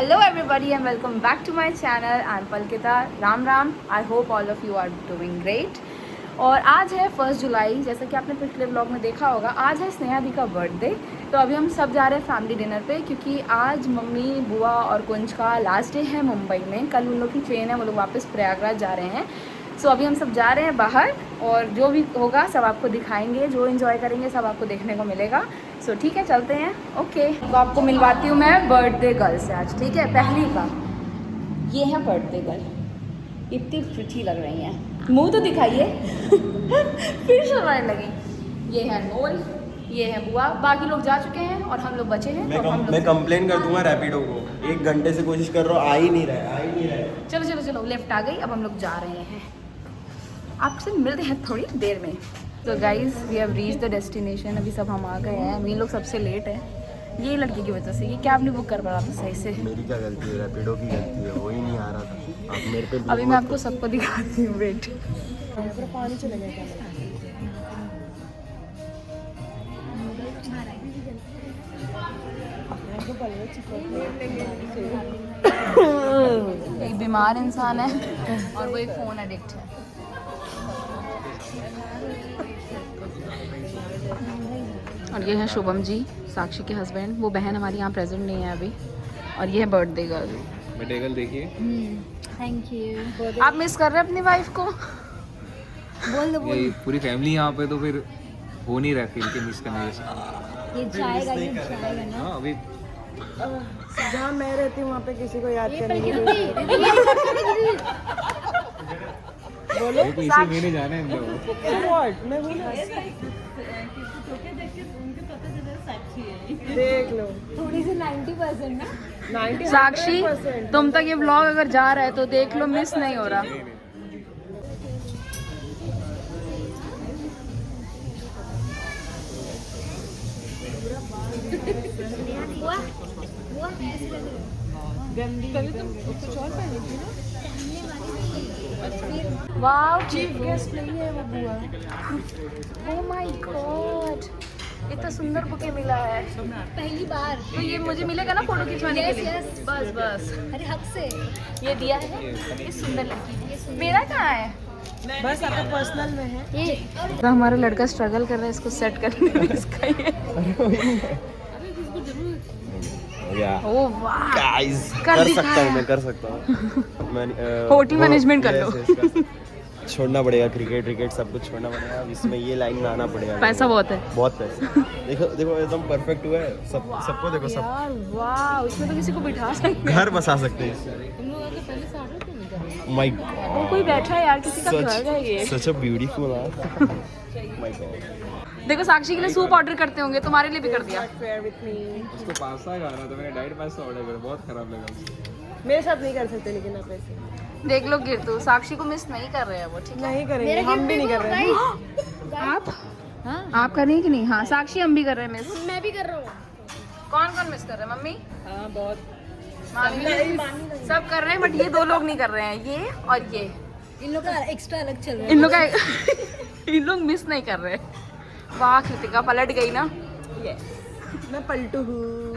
Hello everybody and welcome back to my channel. I'm Palkita. Ram Ram. I hope all of you are doing great. और आज है 1 जुलाई, जैसा कि आपने पिछले ब्लॉग में देखा होगा. आज है स्नेहा दी का बर्थडे. तो अभी हम सब जा रहे हैं फैमिली डिनर पे, क्योंकि आज मम्मी, बुआ और कुंज का लास्ट डे है मुंबई में. कल उन लोग की ट्रेन है, वो लोग वापस प्रयागराज जा रहे हैं. सो अभी हम सब जा रहे हैं बाहर, और जो भी होगा सब आपको दिखाएंगे. जो एंजॉय करेंगे सब आपको देखने को मिलेगा. सो ठीक है, चलते हैं. ओके, तो आपको मिलवाती हूँ मैं बर्थडे गर्ल से आज. ठीक है, पहली का ये है बर्थडे गर्ल. इतनी प्रिटी लग रही हैं. मुंह तो दिखाइए. फिर शर्माने लगी. ये है अनमोल, ये है बुआ. बाकी लोग जा चुके हैं और हम लोग बचे हैं. मैं कंप्लेन कर दूंगा रैपिडो को. 1 घंटे से कोशिश कर रहा हूँ, आ ही नहीं रहा. चलो चलो चलो, लेफ्ट आ गई. अब हम लोग जा रहे हैं. आपसे मिलते हैं थोड़ी देर में. तो guys we have reach the destination. अभी सब हम आ गए हैं. मीन लोग सबसे लेट है, ये लड़की की वजह से. ये कैब नहीं बुक कर पा रहा था सही से. मेरी क्या गलती है? रैपिडो की गलती है, वो ही नहीं आ रहा था. आप मेरे पे अभी मैं आपको सबको दिखाती हूँ. वेट, पानी चले गया. एक बीमार इंसान है और वो एक फ़ोन एडिक्ट है. और ये है शुभम जी, साक्षी के हस्बैंड. वो बहन हमारी यहाँ प्रेजेंट नहीं है अभी. और ये है बर्थडे गर्ल. बर्थडे गर्ल देखिए. Thank you. आप मिस कर रहे हैं अपनी वाइफ को? बोल दो. ये पूरी फैमिली यहाँ पे, तो फिर हो नहीं रहा फील के मिस करने जैसा. ये जाएगा ना. हाँ, अभी जहाँ मैं रहती हूँ वहाँ पे किसी को याद करने की बोलो तो इसी महीने जाना है हम लोग. व्हाट मैं हूँ ना. देख लो थोड़ी सी 90% ना. 90 साक्षी, तुम तक ये व्लॉग अगर जा रहा है तो देख लो, मिस नहीं हो रहा. वाओ, चीफ गेस्ट नहीं है वो बुआ. ओह माय गॉड, इतना सुंदर बुके मिला है. पहली बार. तो ये मुझे मिलेगा ना फोटो खिंचवाने के लिए? Yes. बस बस, अरे हक से ये दिया है. ये सुंदर लड़की. मेरा कहाँ है? बस आपका पर्सनल में है. ये तो हमारा लड़का स्ट्रगल कर रहा है इसको सेट करने में. इसका ये ओह वाह, गाइस कर कर दिखाया. सकता हूँ, मैं कर सकता हूँ. होटल मैनेजमेंट कर लो. छोड़ना पड़ेगा क्रिकेट सब कुछ छोड़ना पड़ेगा. इसमें ये लाइन में आना पड़ेगा. पैसा बहुत है. बहुत पैसा. देखो देखो एकदम परफेक्ट हुआ है. सबको देखो. सब यार वाह, इसमें तो किसी को बिठा सकते घर बसा सकते हैं. माय हैं. कोई बैठा है यार, किसी का घर है ये. सच अ ब्यूटीफुल. My God. देखो, साक्षी के लिए सूप ऑर्डर करते होंगे, तुम्हारे लिए भी कर दिया. Fair with me. उसको पास्ता खाना था, मैंने डाइट पास्ता ऑर्डर करा, बहुत खराब लगा. मेरे साथ नहीं कर सकते लेकिन आप ऐसे देख लो गिरतू, साक्षी को मिस नहीं कर रहे हैं वो. ठीक है, नहीं करेंगे. हम भी नहीं कर रहे हैं. आप आप कर रही हैं कि नहीं? हाँ, साक्षी हम भी कर रहे हैं मिस. मैं भी कर रहा हूँ. कौन कौन मिस कर रहे हैं? मम्मी, हाँ बहुत. मामी, सब कर रहे हैं, बट ये 2 लोग नहीं कर रहे हैं, ये और ये. इन लोग का एक्स्ट्रा अलग चल रहा है. इन लोग का इन लोग मिस नहीं कर रहे. वाह, कृतिका पलट गई ना. मैं पलटू हूँ.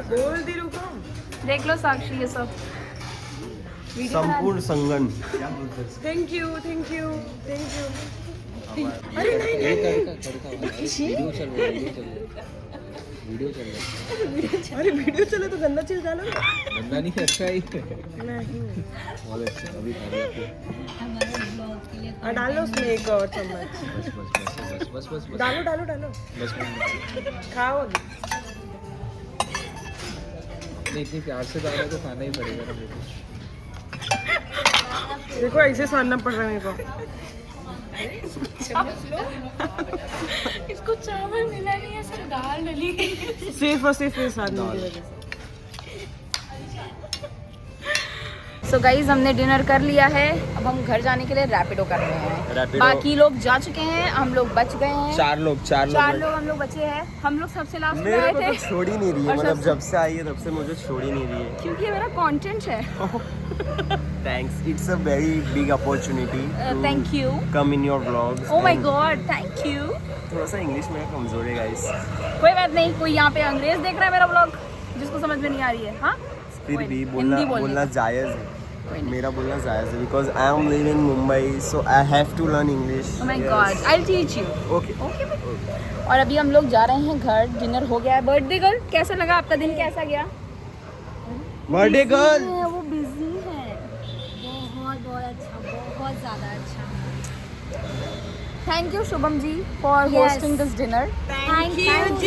बोल दी रुको. देख लो साक्षी, ये सब संपूर्ण संगन. Thank you. अरे वीडियो चले तो गंदा चीज डालो. गंदा नहीं, अच्छा ही है. नहीं. बहुत अच्छा. अभी खा रहे थे. और डालो उसमें एक और चम्मच. बस डालो. बस खाओ अभी. नहीं, इतनी प्यार से डाला तो खाना ही पड़ेगा ना मुझे. देखो ऐसे सानना पड़ रहा है मेरे को. इसको चावल मिला नहीं है, सिर्फ दाल डली. सिर्फ और सिर्फ इस आदमी की वजह से. सो गाइज, हमने डिनर कर लिया है. अब हम घर जाने के लिए रैपिडो कर रहे हैं. रैपिडो. बाकी लोग जा चुके हैं, हम लोग बच गए हैं. 4 लोग 4 लोग हम लोग बचे हैं. हम लोग सबसे लास्ट में मेरे आए को थे, तो छोड़ ही नहीं रही है. और मतलब सबसे- जब से आई है तब से मुझे छोड़ ही नहीं रही है. क्योंकि ये मेरा कंटेंट है. Thanks. It's a very big opportunity to Thank you. come in your vlogs. Oh my and God, thank you. थोड़ा सा इंग्लिश मेरा कमजोर है गाइस. कोई बात नहीं, कोई यहाँ पे अंग्रेज देख रहा है मेरा व्लॉग, जिसको समझ में नहीं आ रही है। हाँ फिर कोई भी नहीं, बोलना हिंदी बोलने बोलना का। जायज़ कोई है, नहीं। मेरा बोलना जायज़ है because I am living in Mumbai so I have to learn English. Oh my God, I'll teach you. Okay okay और अभी हम लोग जा रहे हैं घर, डिनर हो गया है। बर्थडे गर्ल कैसा लगा आपका दिन, कैसा गया? बर्थडे गर्ल वो बिजी है। बहुत बहुत अच्छा, बहुत ज़्यादा अच्छा। Thank you Shubham ji for Yes. Hosting this dinner. Thank you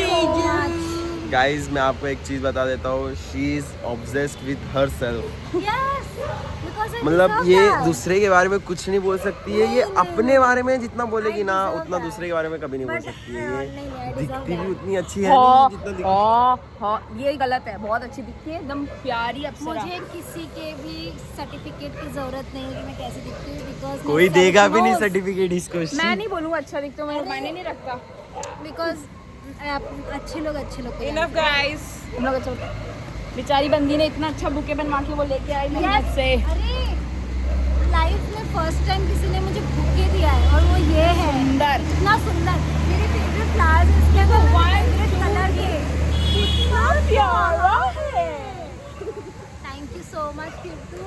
so much. Guys मैं आपको एक चीज़ बता देता हूँ, she is obsessed with herself. Yes, because I मतलब deserve ये that. दूसरे के बारे में कुछ नहीं बोल सकती है, ये अपने बारे में जितना बोलेगी ना I deserve उतना that. दूसरे के बारे में कभी नहीं बोल But, सकती है। नहीं, I ये deserve दिखती भी that. उतनी अच्छी है नहीं जितना दिखती। हाँ ये गलत है, बहुत अच्छी दिखती है, एकदम प्यारी अप्सरा। मुझे किसी के भी सर्टिफिकेट की जरूरत नहीं है कि मैं कैसे दिखती हूँ, बिकॉज कोई देगा भी नहीं सर्टिफिकेट इसको। मैं नहीं बोलूँगा अच्छा दिखते हो, मैं मायने नहीं रखता। बिकॉज अच्छे लोग को इनफ गाइस, हम लोग अच्छा बेचारी बंदी ने इतना अच्छा बुके बनवा के वो लेके आई मेहनत से। अरे लाइफ में फर्स्ट टाइम किसी ने मुझे बुके दिया है और वो ये है सुंदर। इतना सुंदर, मेरे फेवरेट फ्लावर्स इसके अंदर, फेवरेट कलर के, कितना प्यारा है। Thank you so much Kittu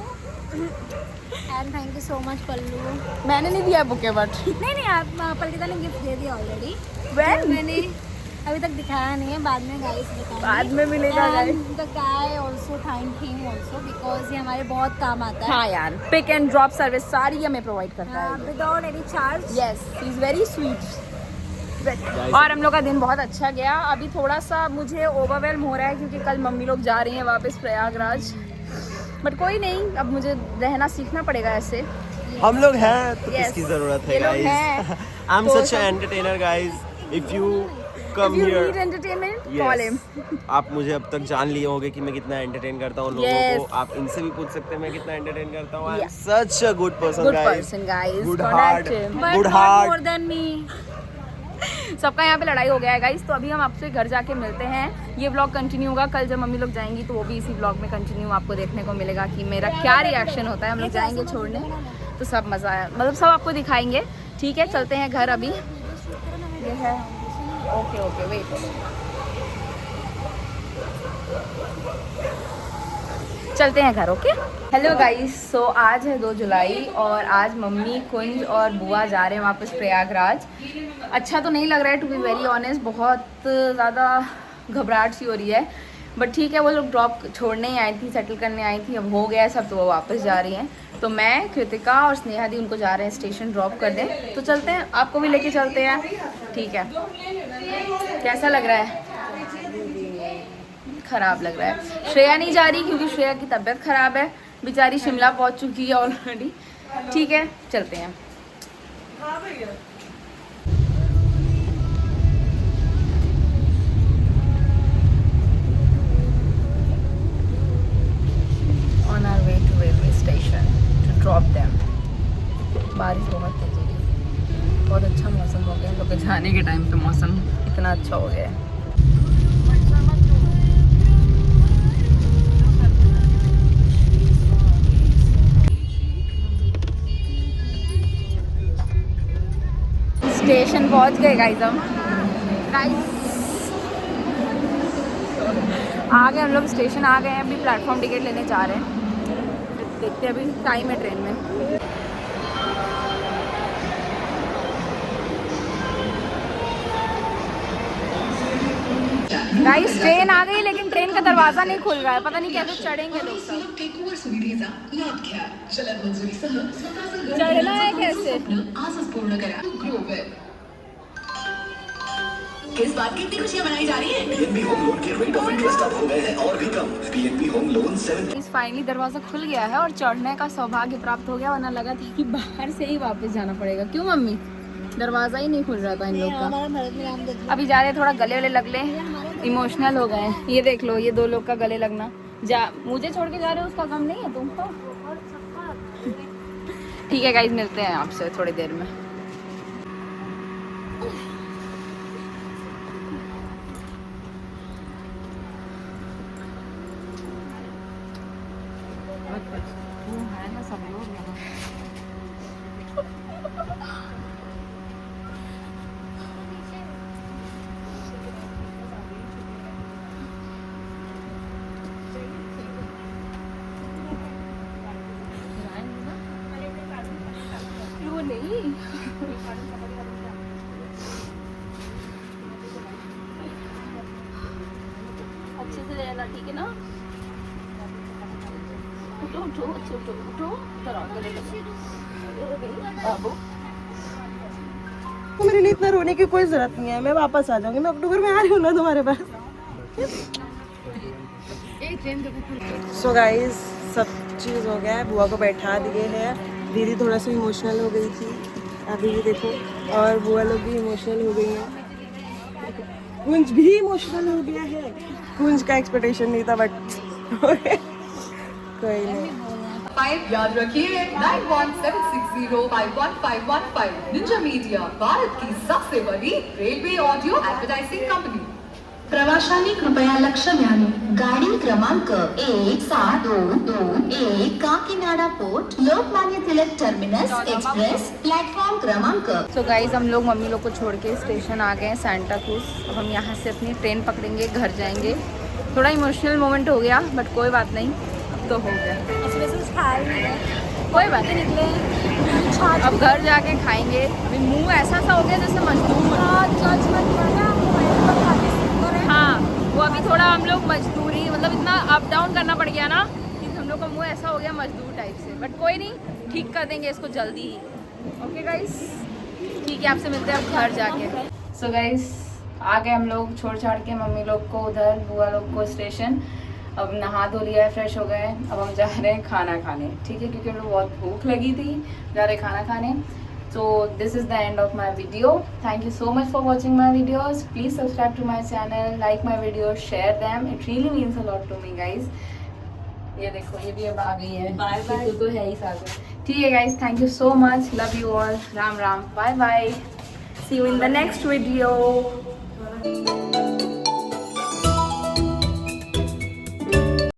and thank you so much Pallu. मैंने नहीं दिया बुके बट नहीं आप पलकिता ने गिफ्ट दे दिया ऑलरेडी। When? मैंने अभी तक दिखाया नहीं है, बाद में गाइस बताऊंगी। बाद में मिलेगा guys। The guy also thank him also because ये हमारे बहुत काम आता है। हाँ यार, पिक एंड ड्रॉप सर्विस सारी हमें प्रोवाइड करता है। Without any charge. Yes, he is very sweet. और हम लोग का दिन बहुत अच्छा गया। अभी थोड़ा सा मुझे ओवरवेलम हो रहा है क्योंकि कल मम्मी लोग जा रही हैं वापस प्रयागराज, बट कोई नहीं, अब मुझे रहना सीखना पड़ेगा ऐसे। हम लोग हैं तो Yes. किसकी जरूरत है ये लोग गाइस। हैं। आई एम तो such an entertainer guys, if you come If you need here entertainment, call him. आप मुझे अब तक जान लिए होंगे कि मैं कितना एंटरटेन करता हूँ लोगों Yes. को। आप इनसे भी पूछ सकते हैं मैं कितना एंटरटेन करता हूँ। I am Yeah. Such a good person Good guys, person, guys. Good Contact heart, him. But good not heart. More than me. सबका यहाँ पे लड़ाई हो गया है गाइस, तो अभी हम आपसे घर जाके मिलते हैं। ये व्लॉग कंटिन्यू होगा, कल जब मम्मी लोग जाएंगी तो वो भी इसी व्लॉग में कंटिन्यू आपको देखने को मिलेगा कि मेरा क्या रिएक्शन होता है। हम लोग जाएंगे छोड़ने तो सब मज़ा आया, मतलब सब आपको दिखाएंगे। ठीक है, चलते हैं घर अभी। ये है, ओके ओके वेट, चलते हैं घर। ओके, हेलो गाइस, सो आज है 2 जुलाई और आज मम्मी, कुंज और बुआ जा रहे हैं वापस प्रयागराज। अच्छा तो नहीं लग रहा है टू बी वेरी ऑनेस्ट, बहुत ज़्यादा घबराहट सी हो रही है, बट ठीक है। वो लोग ड्रॉप छोड़ने ही आई थी, सेटल करने आई थी, अब हो गया है सब तो वो वापस जा रही हैं। तो मैं, कृतिका और स्नेहा दी उनको जा रहे हैं स्टेशन ड्रॉप कर दें, तो चलते हैं, आपको भी लेके चलते हैं। ठीक है, कैसा लग रहा है? ख़राब लग रहा है। श्रेया नहीं जा रही क्योंकि श्रेया की तबीयत ख़राब है, बेचारी शिमला पहुंच चुकी है ऑलरेडी। ठीक है, चलते हैं। On our way to railway station to drop them. बारिश बहुत तेज हो गई, बहुत अच्छा मौसम हो गया। लोग जाने के टाइम पे मौसम इतना अच्छा हो गया है। स्टेशन पहुंच गए गाइस हम। गाइस आ गए हम लोग, स्टेशन आ गए हैं। अभी प्लेटफॉर्म टिकट लेने जा रहे हैं, देखते हैं अभी टाइम है ट्रेन में। गाइस ट्रेन आ गई लेकिन ट्रेन का दरवाज़ा नहीं खुल रहा है, पता नहीं कैसे चढ़ेंगे लोग सब। चढ़ना है कैसे? किस बात की इतनी खुशियां मनाई जा रही है? पीएनबी होम लोन के रेट ऑफ इंटरेस्ट अब हो गए हैं और भी कम। PNB home loan 7। इस फाइनली दरवाज़ा खुल गया है और चढ़ने का सौभाग्य प्राप्त हो गया, वरना लगा था कि बाहर से ही वापस जाना पड़ेगा। क्यों मम्मी? दरवाज़ा ही नहीं खुल रहा था इन लोग का। हमारा भारत में नाम देख अभी जा रहे थोड़ा गले वले लग ले, इमोशनल हो गए हैं। ये देख लो, ये 2 लोग का गले लगना। जा, मुझे छोड़ के जा रहे हो उसका गम नहीं है तुमको? ठीक है गाइस, मिलते हैं आपसे थोड़ी देर में। है ना सब लोग यहाँ। लेगी। अच्छे से लेना, ठीक है ना? उठो उठो, अच्छे उठो उठो, इधर आओ, गले लगे। बाबू तो मेरे लिए इतना रोने की कोई जरूरत नहीं है, मैं वापस आ जाऊंगी, मैं अक्टूबर में आ रही हूँ ना तुम्हारे पास। सो गाइस, सब चीज़ हो गया है, बुआ को बैठा दिए हैं। दीदी थोड़ा सा इमोशनल हो गई थी, अभी भी देखो, और बुआ लोग भी इमोशनल हो गई हैं। कुंज भी इमोशनल हो गया है। कुंज का एक्सपेक्टेशन नहीं था, बट कोई नहीं। 5 याद रखिए 9176051515 निंजा मीडिया, भारत की सबसे बड़ी रेलवे ऑडियो एडवर्टाइजिंग कंपनी। प्रवाशांनी कृपया लक्ष द्यावे. गाडी क्रमांक 1721 Kakinada port Lokmanya Tilak terminus express platform क्रमांक। सो गाइज, हम लोग मम्मी लोग को छोड़ के स्टेशन आ गए हैं सांता क्रूज। अब हम यहाँ से अपनी ट्रेन पकड़ेंगे, घर जाएंगे। थोड़ा इमोशनल मोमेंट हो गया, बट कोई बात नहीं, अब तो हो गया, कोई बात नहीं, निकले अब घर जाके खाएंगे। अभी मुंह ऐसा सा हो गया जैसे मजदूर। हाँ, वो अभी थोड़ा हम लोग मजदूरी, मतलब इतना अप डाउन करना पड़ गया ना कि हम लोग का मुंह ऐसा हो गया मजदूर टाइप से। बट कोई नहीं, ठीक कर देंगे इसको जल्दी ही। ओके गाइस, ठीक है, आपसे मिलते हैं अब घर जाके। सो गाइस, आ गए हम लोग छोड़ छाड़ के मम्मी लोग को उधर, बुआ लोग को स्टेशन। अब नहा धो लिया है, फ्रेश हो गए, अब हम जा रहे हैं खाना खाने, ठीक है, क्योंकि हम लोग बहुत भूख लगी थी, जा रहे खाना खाने। So this is the end of my video. Thank you so much for watching my videos. Please subscribe to my channel, like my videos, share them. It really means a lot to me, guys. ये देखो, ये भी अब आ गई है, bye bye तो है ही साथ में। ठीक है guys, thank you so much, love you all, Ram Ram, bye bye, see you in the next video.